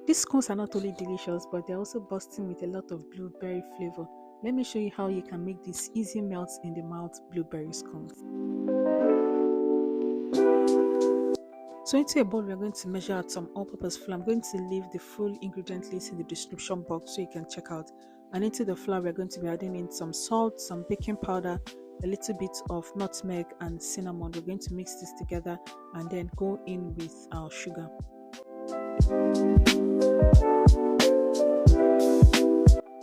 These scones are not only delicious, but they're also bursting with a lot of blueberry flavor. Let me show you how you can make these easy melts in the mouth blueberry scones. So into a bowl, we're going to measure out some all-purpose flour. I'm going to leave the full ingredient list in the description box so you can check out. And into the flour, we're going to be adding in some salt, some baking powder, a little bit of nutmeg and cinnamon. We're going to mix this together and then go in with our sugar.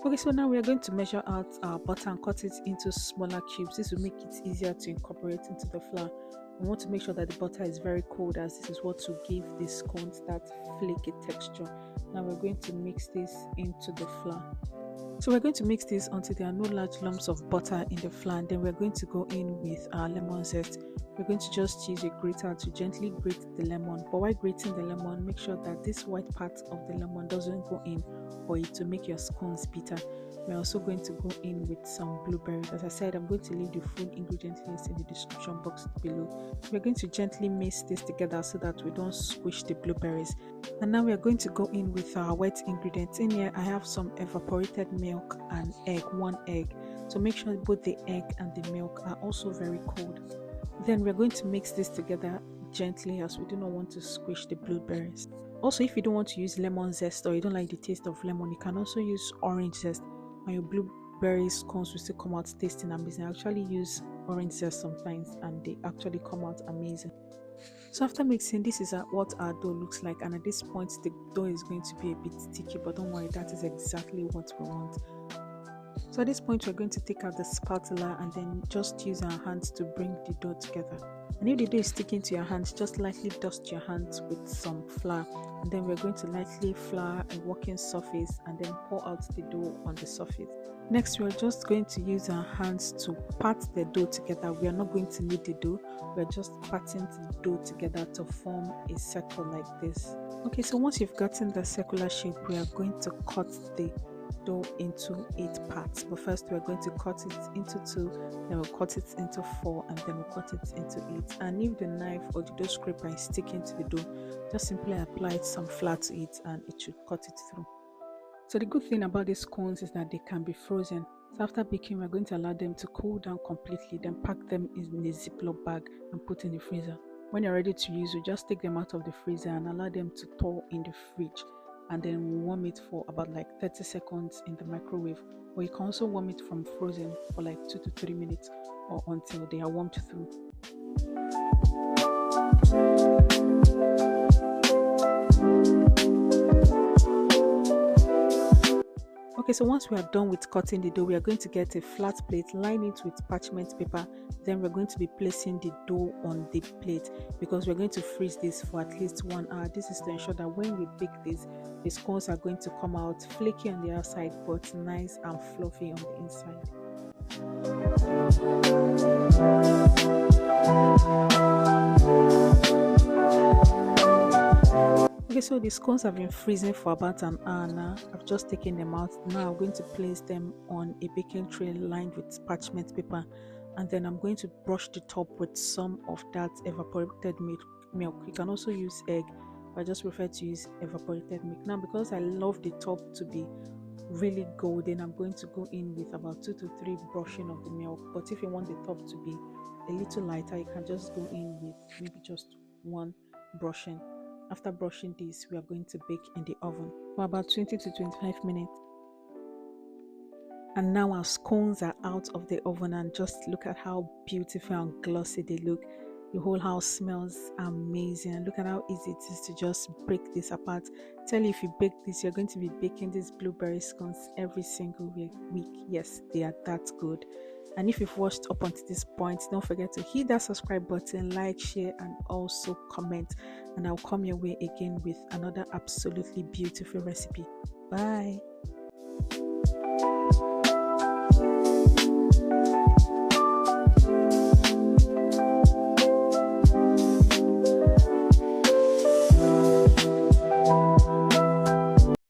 Okay, so now we are going to measure out our butter and cut it into smaller cubes. This will make it easier to incorporate into the flour. We want to make sure that the butter is very cold, as this is what will give the scones that flaky texture. Now we're going to mix this into the flour. So we're going to mix this until there are no large lumps of butter in the flour, and then we're going to go in with our lemon zest. We're going to just use a grater to gently grate the lemon, but while grating the lemon, make sure that this white part of the lemon doesn't go in for it to make your scones bitter. We're also going to go in with some blueberries. As I said, I'm going to leave the full ingredient list in the description box below. We're going to gently mix this together so that we don't squish the blueberries. And now we are going to go in with our wet ingredients. In here I have some evaporated milk and egg, 1 egg. So make sure both the egg and the milk are also very cold. Then we're going to mix this together gently, as we do not want to squish the blueberries. Also, if you don't want to use lemon zest or you don't like the taste of lemon, you can also use orange zest, and your blueberry scones will still come out tasting amazing. I actually use orange zest sometimes and they actually come out amazing. So after mixing, this is what our dough looks like, and at this point the dough is going to be a bit sticky, but don't worry, that is exactly what we want. So at this point, we're going to take out the spatula and then just use our hands to bring the dough together. And if the dough is sticking to your hands, just lightly dust your hands with some flour, and then we're going to lightly flour a working surface and then pour out the dough on the surface. Next, we're just going to use our hands to pat the dough together. We are not going to knead the dough, we're just patting the dough together to form a circle like this. Okay, so once you've gotten the circular shape, we are going to cut the dough into 8 parts, but first we're going to cut it into 2, then we'll cut it into 4, and then we'll cut it into 8. And if the knife or the dough scraper is sticking to the dough, just simply apply some flour to it and it should cut it through. So the good thing about these scones is that they can be frozen. So after baking, we're going to allow them to cool down completely, then pack them in a Ziploc bag and put in the freezer. When you're ready to use, you just take them out of the freezer and allow them to thaw in the fridge, and then we'll warm it for about like 30 seconds in the microwave, or you can also warm it from frozen for like 2 to 3 minutes or until they are warmed through. Okay, so once we are done with cutting the dough, we are going to get a flat plate, line it with parchment paper. Then we're going to be placing the dough on the plate because we're going to freeze this for at least 1 hour. This is to ensure that when we bake this, the scones are going to come out flaky on the outside but nice and fluffy on the inside. Okay, so the scones have been freezing for about an hour now. I've just taken them out. Now I'm going to place them on a baking tray lined with parchment paper, and then I'm going to brush the top with some of that evaporated milk. You can also use egg, but I just prefer to use evaporated milk. Now, because I love the top to be really golden, I'm going to go in with about 2 to 3 brushing of the milk. But if you want the top to be a little lighter, you can just go in with maybe just 1 brushing. After brushing this, we are going to bake in the oven for about 20 to 25 minutes. And now our scones are out of the oven, and just look at how beautiful and glossy they look. The whole house smells amazing, and look at how easy it is to just break this apart. Tell you, if you bake this, you're going to be baking these blueberry scones every single week. Yes, they are that good. And if you've watched up until this point, don't forget to hit that subscribe button, like, share, and also comment. And I'll come your way again with another absolutely beautiful recipe. Bye.